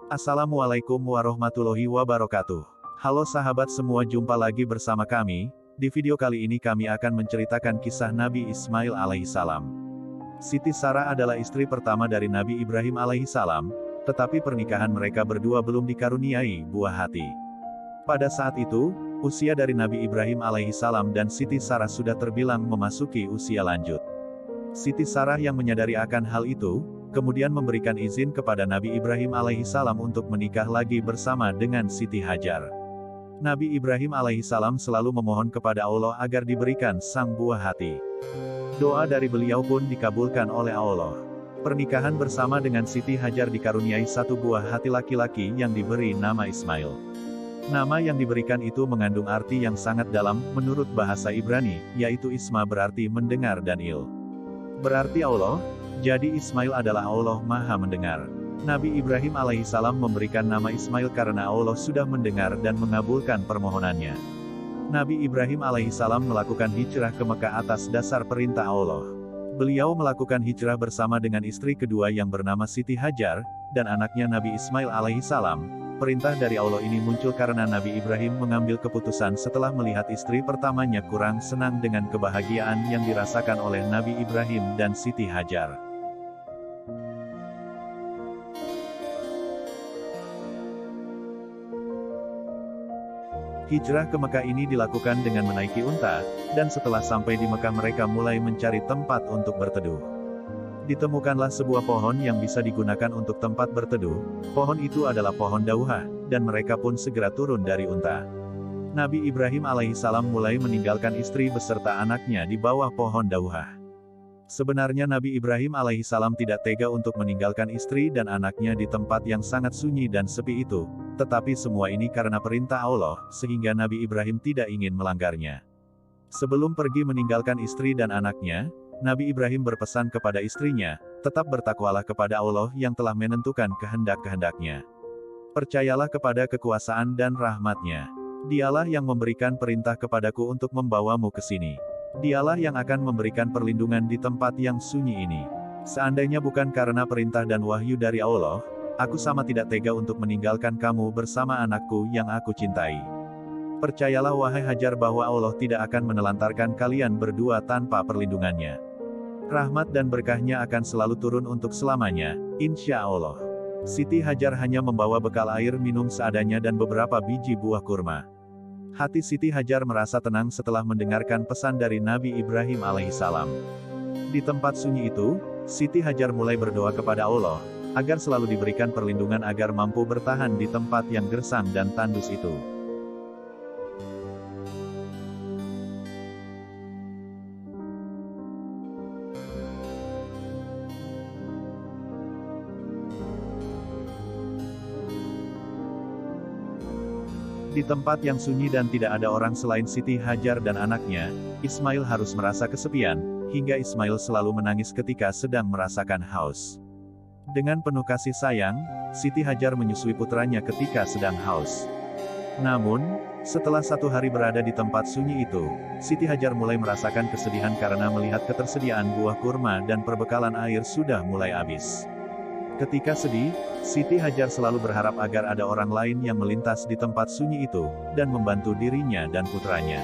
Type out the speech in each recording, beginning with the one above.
Assalamualaikum warahmatullahi wabarakatuh. Halo sahabat semua, jumpa lagi bersama kami. Di video kali ini kami akan menceritakan kisah Nabi Ismail alaihissalam. Siti Sarah adalah istri pertama dari Nabi Ibrahim alaihissalam, tetapi pernikahan mereka berdua belum dikaruniai buah hati. Pada saat itu, usia dari Nabi Ibrahim alaihissalam dan Siti Sarah sudah terbilang memasuki usia lanjut. Siti Sarah yang menyadari akan hal itu, kemudian memberikan izin kepada Nabi Ibrahim alaihissalam untuk menikah lagi bersama dengan Siti Hajar. Nabi Ibrahim alaihissalam selalu memohon kepada Allah agar diberikan sang buah hati. Doa dari beliau pun dikabulkan oleh Allah. Pernikahan bersama dengan Siti Hajar dikaruniai satu buah hati laki-laki yang diberi nama Ismail. Nama yang diberikan itu mengandung arti yang sangat dalam, menurut bahasa Ibrani, yaitu Isma berarti mendengar dan Il berarti Allah. Jadi Ismail adalah Allah Maha Mendengar. Nabi Ibrahim alaihissalam memberikan nama Ismail karena Allah sudah mendengar dan mengabulkan permohonannya. Nabi Ibrahim alaihissalam melakukan hijrah ke Mekah atas dasar perintah Allah. Beliau melakukan hijrah bersama dengan istri kedua yang bernama Siti Hajar, dan anaknya Nabi Ismail alaihissalam. Perintah dari Allah ini muncul karena Nabi Ibrahim mengambil keputusan setelah melihat istri pertamanya kurang senang dengan kebahagiaan yang dirasakan oleh Nabi Ibrahim dan Siti Hajar. Hijrah ke Mekah ini dilakukan dengan menaiki unta, dan setelah sampai di Mekah mereka mulai mencari tempat untuk berteduh. Ditemukanlah sebuah pohon yang bisa digunakan untuk tempat berteduh. Pohon itu adalah pohon dauhah, dan mereka pun segera turun dari unta. Nabi Ibrahim alaihissalam mulai meninggalkan istri beserta anaknya di bawah pohon dauhah. Sebenarnya Nabi Ibrahim alaihissalam tidak tega untuk meninggalkan istri dan anaknya di tempat yang sangat sunyi dan sepi itu, tetapi semua ini karena perintah Allah, sehingga Nabi Ibrahim tidak ingin melanggarnya. Sebelum pergi meninggalkan istri dan anaknya, Nabi Ibrahim berpesan kepada istrinya, tetap bertakwalah kepada Allah yang telah menentukan kehendak-kehendaknya. Percayalah kepada kekuasaan dan rahmat-Nya. Dialah yang memberikan perintah kepadaku untuk membawamu ke sini. Dialah yang akan memberikan perlindungan di tempat yang sunyi ini. Seandainya bukan karena perintah dan wahyu dari Allah, aku sama tidak tega untuk meninggalkan kamu bersama anakku yang aku cintai. Percayalah wahai Hajar bahwa Allah tidak akan menelantarkan kalian berdua tanpa perlindungannya. Rahmat dan berkahnya akan selalu turun untuk selamanya, insya Allah. Siti Hajar hanya membawa bekal air minum seadanya dan beberapa biji buah kurma. Hati Siti Hajar merasa tenang setelah mendengarkan pesan dari Nabi Ibrahim alaihissalam. Di tempat sunyi itu, Siti Hajar mulai berdoa kepada Allah, agar selalu diberikan perlindungan agar mampu bertahan di tempat yang gersang dan tandus itu. Di tempat yang sunyi dan tidak ada orang selain Siti Hajar dan anaknya, Ismail harus merasa kesepian, hingga Ismail selalu menangis ketika sedang merasakan haus. Dengan penuh kasih sayang, Siti Hajar menyusui putranya ketika sedang haus. Namun, setelah satu hari berada di tempat sunyi itu, Siti Hajar mulai merasakan kesedihan karena melihat ketersediaan buah kurma dan perbekalan air sudah mulai habis. Ketika sedih, Siti Hajar selalu berharap agar ada orang lain yang melintas di tempat sunyi itu, dan membantu dirinya dan putranya.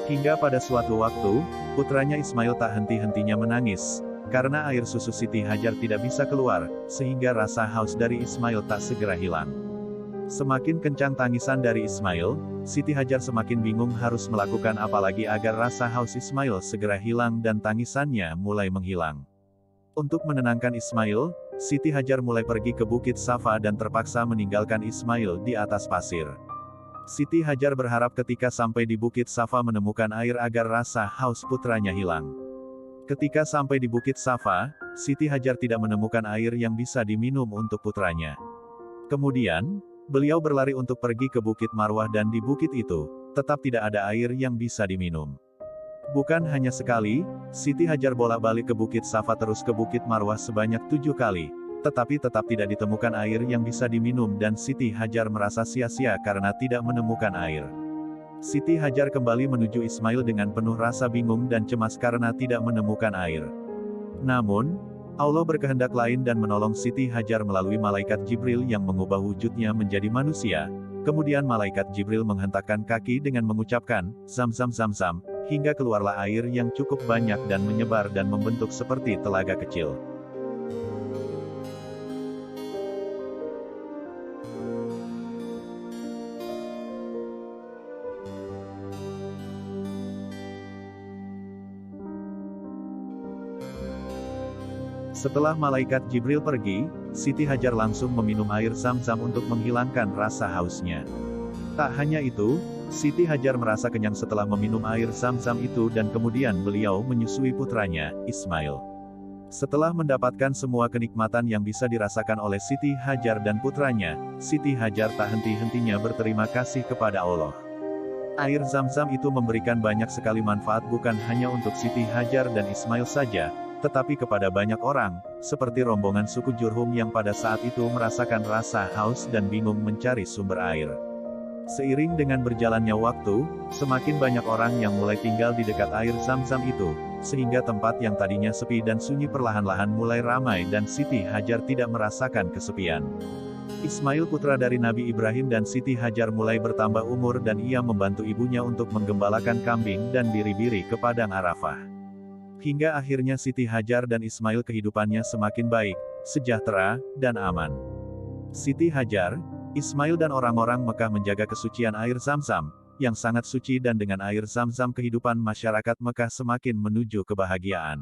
Hingga pada suatu waktu, putranya Ismail tak henti-hentinya menangis, karena air susu Siti Hajar tidak bisa keluar, sehingga rasa haus dari Ismail tak segera hilang. Semakin kencang tangisan dari Ismail, Siti Hajar semakin bingung harus melakukan apa lagi agar rasa haus Ismail segera hilang dan tangisannya mulai menghilang. Untuk menenangkan Ismail, Siti Hajar mulai pergi ke Bukit Safa dan terpaksa meninggalkan Ismail di atas pasir. Siti Hajar berharap ketika sampai di Bukit Safa menemukan air agar rasa haus putranya hilang. Ketika sampai di Bukit Safa, Siti Hajar tidak menemukan air yang bisa diminum untuk putranya. Kemudian, beliau berlari untuk pergi ke Bukit Marwah dan di bukit itu, tetap tidak ada air yang bisa diminum. Bukan hanya sekali, Siti Hajar bolak-balik ke Bukit Safa terus ke Bukit Marwah sebanyak 7 kali, tetapi tetap tidak ditemukan air yang bisa diminum dan Siti Hajar merasa sia-sia karena tidak menemukan air. Siti Hajar kembali menuju Ismail dengan penuh rasa bingung dan cemas karena tidak menemukan air. Namun, Allah berkehendak lain dan menolong Siti Hajar melalui malaikat Jibril yang mengubah wujudnya menjadi manusia. Kemudian malaikat Jibril menghentakkan kaki dengan mengucapkan, "Zam zam zam zam," hingga keluarlah air yang cukup banyak dan menyebar dan membentuk seperti telaga kecil. Setelah malaikat Jibril pergi, Siti Hajar langsung meminum air zam-zam untuk menghilangkan rasa hausnya. Tak hanya itu, Siti Hajar merasa kenyang setelah meminum air zam-zam itu dan kemudian beliau menyusui putranya, Ismail. Setelah mendapatkan semua kenikmatan yang bisa dirasakan oleh Siti Hajar dan putranya, Siti Hajar tak henti-hentinya berterima kasih kepada Allah. Air zam-zam itu memberikan banyak sekali manfaat bukan hanya untuk Siti Hajar dan Ismail saja, tetapi kepada banyak orang, seperti rombongan suku Jurhum yang pada saat itu merasakan rasa haus dan bingung mencari sumber air. Seiring dengan berjalannya waktu, semakin banyak orang yang mulai tinggal di dekat air zam-zam itu, sehingga tempat yang tadinya sepi dan sunyi perlahan-lahan mulai ramai dan Siti Hajar tidak merasakan kesepian. Ismail putra dari Nabi Ibrahim dan Siti Hajar mulai bertambah umur dan ia membantu ibunya untuk menggembalakan kambing dan biri-biri ke padang Arafah. Hingga akhirnya Siti Hajar dan Ismail kehidupannya semakin baik, sejahtera, dan aman. Siti Hajar, Ismail dan orang-orang Mekah menjaga kesucian air zam-zam, yang sangat suci dan dengan air zam-zam kehidupan masyarakat Mekah semakin menuju kebahagiaan.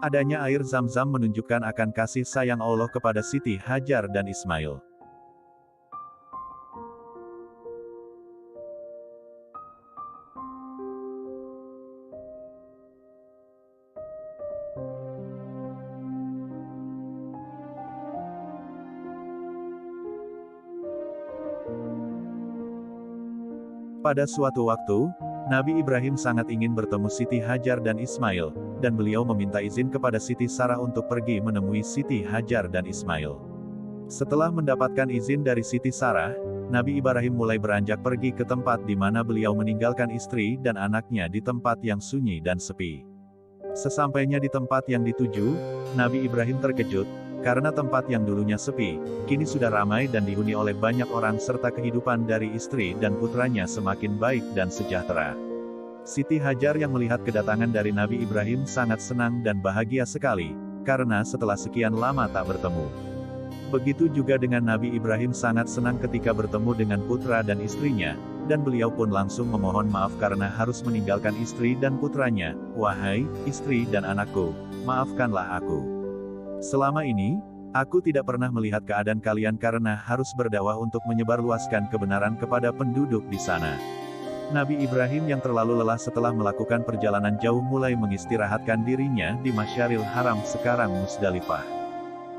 Adanya air zam-zam menunjukkan akan kasih sayang Allah kepada Siti Hajar dan Ismail. Pada suatu waktu, Nabi Ibrahim sangat ingin bertemu Siti Hajar dan Ismail, dan beliau meminta izin kepada Siti Sarah untuk pergi menemui Siti Hajar dan Ismail. Setelah mendapatkan izin dari Siti Sarah, Nabi Ibrahim mulai beranjak pergi ke tempat di mana beliau meninggalkan istri dan anaknya di tempat yang sunyi dan sepi. Sesampainya di tempat yang dituju, Nabi Ibrahim terkejut, karena tempat yang dulunya sepi, kini sudah ramai dan dihuni oleh banyak orang serta kehidupan dari istri dan putranya semakin baik dan sejahtera. Siti Hajar yang melihat kedatangan dari Nabi Ibrahim sangat senang dan bahagia sekali, karena setelah sekian lama tak bertemu. Begitu juga dengan Nabi Ibrahim sangat senang ketika bertemu dengan putra dan istrinya, dan beliau pun langsung memohon maaf karena harus meninggalkan istri dan putranya. "Wahai istri dan anakku, maafkanlah aku. Selama ini, aku tidak pernah melihat keadaan kalian karena harus berdakwah untuk menyebarluaskan kebenaran kepada penduduk di sana." Nabi Ibrahim yang terlalu lelah setelah melakukan perjalanan jauh mulai mengistirahatkan dirinya di Masyaril Haram sekarang Musdalifah.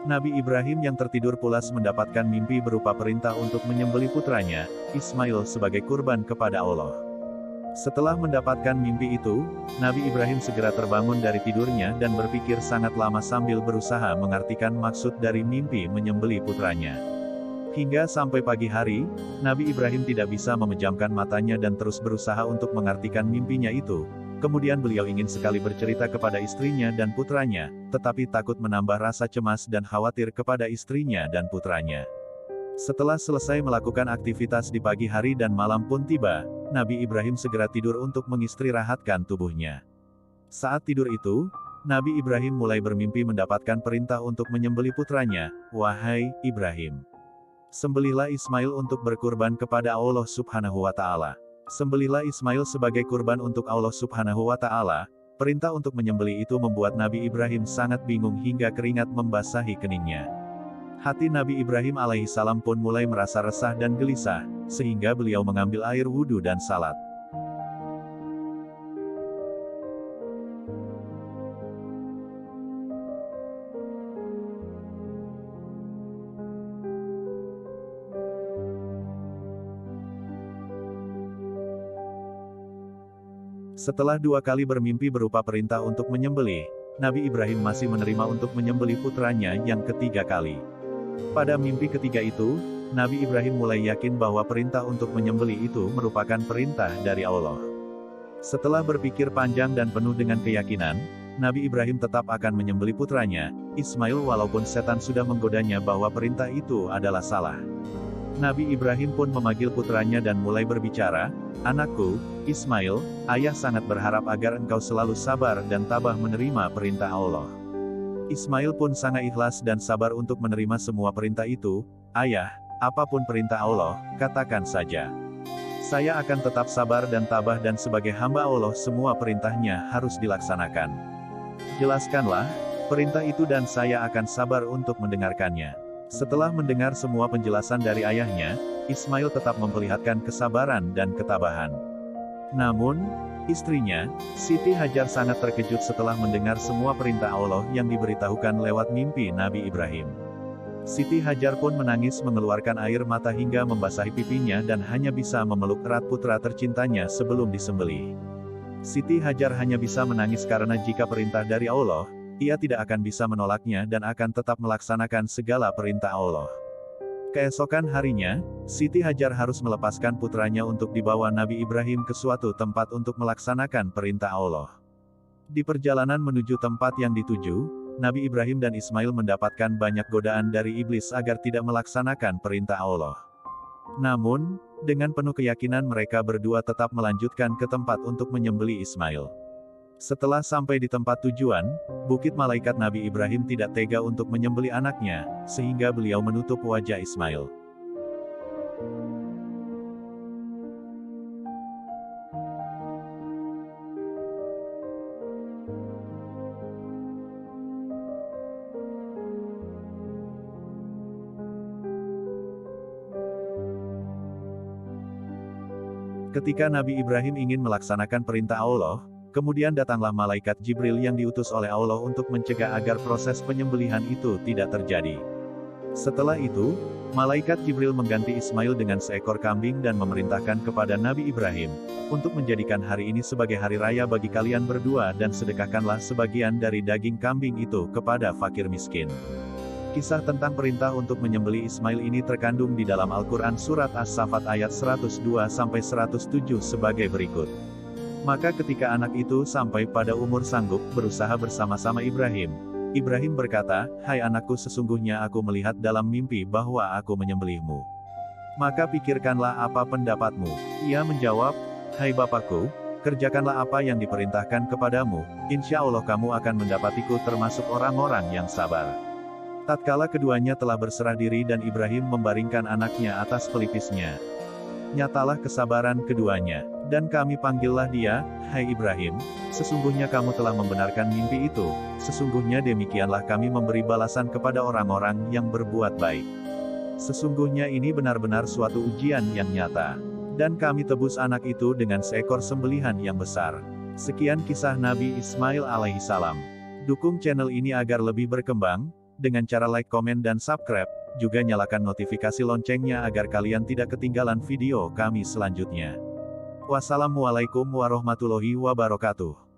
Nabi Ibrahim yang tertidur pulas mendapatkan mimpi berupa perintah untuk menyembelih putranya, Ismail sebagai kurban kepada Allah. Setelah mendapatkan mimpi itu, Nabi Ibrahim segera terbangun dari tidurnya dan berpikir sangat lama sambil berusaha mengartikan maksud dari mimpi menyembelih putranya. Hingga sampai pagi hari, Nabi Ibrahim tidak bisa memejamkan matanya dan terus berusaha untuk mengartikan mimpinya itu. Kemudian beliau ingin sekali bercerita kepada istrinya dan putranya, tetapi takut menambah rasa cemas dan khawatir kepada istrinya dan putranya. Setelah selesai melakukan aktivitas di pagi hari dan malam pun tiba, Nabi Ibrahim segera tidur untuk mengistirahatkan tubuhnya. Saat tidur itu, Nabi Ibrahim mulai bermimpi mendapatkan perintah untuk menyembelih putranya. "Wahai Ibrahim, sembelihlah Ismail untuk berkurban kepada Allah Subhanahu wa Ta'ala." Sembelihlah Ismail sebagai kurban untuk Allah Subhanahu wa Ta'ala. Perintah untuk menyembelih itu membuat Nabi Ibrahim sangat bingung hingga keringat membasahi keningnya. Hati Nabi Ibrahim alaihissalam pun mulai merasa resah dan gelisah, sehingga beliau mengambil air wudhu dan salat. Setelah 2 kali bermimpi berupa perintah untuk menyembelih, Nabi Ibrahim masih menerima untuk menyembelih putranya yang ketiga kali. Pada mimpi ketiga itu, Nabi Ibrahim mulai yakin bahwa perintah untuk menyembelih itu merupakan perintah dari Allah. Setelah berpikir panjang dan penuh dengan keyakinan, Nabi Ibrahim tetap akan menyembelih putranya, Ismail walaupun setan sudah menggodanya bahwa perintah itu adalah salah. Nabi Ibrahim pun memanggil putranya dan mulai berbicara, "Anakku, Ismail, ayah sangat berharap agar engkau selalu sabar dan tabah menerima perintah Allah." Ismail pun sangat ikhlas dan sabar untuk menerima semua perintah itu. "Ayah, apapun perintah Allah, katakan saja. Saya akan tetap sabar dan tabah dan sebagai hamba Allah semua perintahnya harus dilaksanakan. Jelaskanlah perintah itu dan saya akan sabar untuk mendengarkannya." Setelah mendengar semua penjelasan dari ayahnya, Ismail tetap memperlihatkan kesabaran dan ketabahan. Namun, istrinya, Siti Hajar sangat terkejut setelah mendengar semua perintah Allah yang diberitahukan lewat mimpi Nabi Ibrahim. Siti Hajar pun menangis mengeluarkan air mata hingga membasahi pipinya dan hanya bisa memeluk erat putra tercintanya sebelum disembelih. Siti Hajar hanya bisa menangis karena jika perintah dari Allah, ia tidak akan bisa menolaknya dan akan tetap melaksanakan segala perintah Allah. Keesokan harinya, Siti Hajar harus melepaskan putranya untuk dibawa Nabi Ibrahim ke suatu tempat untuk melaksanakan perintah Allah. Di perjalanan menuju tempat yang dituju, Nabi Ibrahim dan Ismail mendapatkan banyak godaan dari iblis agar tidak melaksanakan perintah Allah. Namun, dengan penuh keyakinan mereka berdua tetap melanjutkan ke tempat untuk menyembelih Ismail. Setelah sampai di tempat tujuan, bukit malaikat Nabi Ibrahim tidak tega untuk menyembelih anaknya, sehingga beliau menutup wajah Ismail. Ketika Nabi Ibrahim ingin melaksanakan perintah Allah, kemudian datanglah malaikat Jibril yang diutus oleh Allah untuk mencegah agar proses penyembelihan itu tidak terjadi. Setelah itu, malaikat Jibril mengganti Ismail dengan seekor kambing dan memerintahkan kepada Nabi Ibrahim, untuk menjadikan hari ini sebagai hari raya bagi kalian berdua dan sedekahkanlah sebagian dari daging kambing itu kepada fakir miskin. Kisah tentang perintah untuk menyembelih Ismail ini terkandung di dalam Al-Quran Surat As-Saffat ayat 102-107 sebagai berikut. Maka ketika anak itu sampai pada umur sanggup berusaha bersama-sama Ibrahim, Ibrahim berkata, "Hai anakku, sesungguhnya aku melihat dalam mimpi bahwa aku menyembelihmu. Maka pikirkanlah apa pendapatmu." Ia menjawab, "Hai bapakku, kerjakanlah apa yang diperintahkan kepadamu, insya Allah kamu akan mendapatiku termasuk orang-orang yang sabar." Tatkala keduanya telah berserah diri dan Ibrahim membaringkan anaknya atas pelipisnya, nyatalah kesabaran keduanya. Dan kami panggillah dia, "Hai Ibrahim, sesungguhnya kamu telah membenarkan mimpi itu, sesungguhnya demikianlah kami memberi balasan kepada orang-orang yang berbuat baik. Sesungguhnya ini benar-benar suatu ujian yang nyata. Dan kami tebus anak itu dengan seekor sembelihan yang besar." Sekian kisah Nabi Ismail alaihissalam. Dukung channel ini agar lebih berkembang, dengan cara like, komen dan subscribe, juga nyalakan notifikasi loncengnya agar kalian tidak ketinggalan video kami selanjutnya. Wassalamualaikum warahmatullahi wabarakatuh.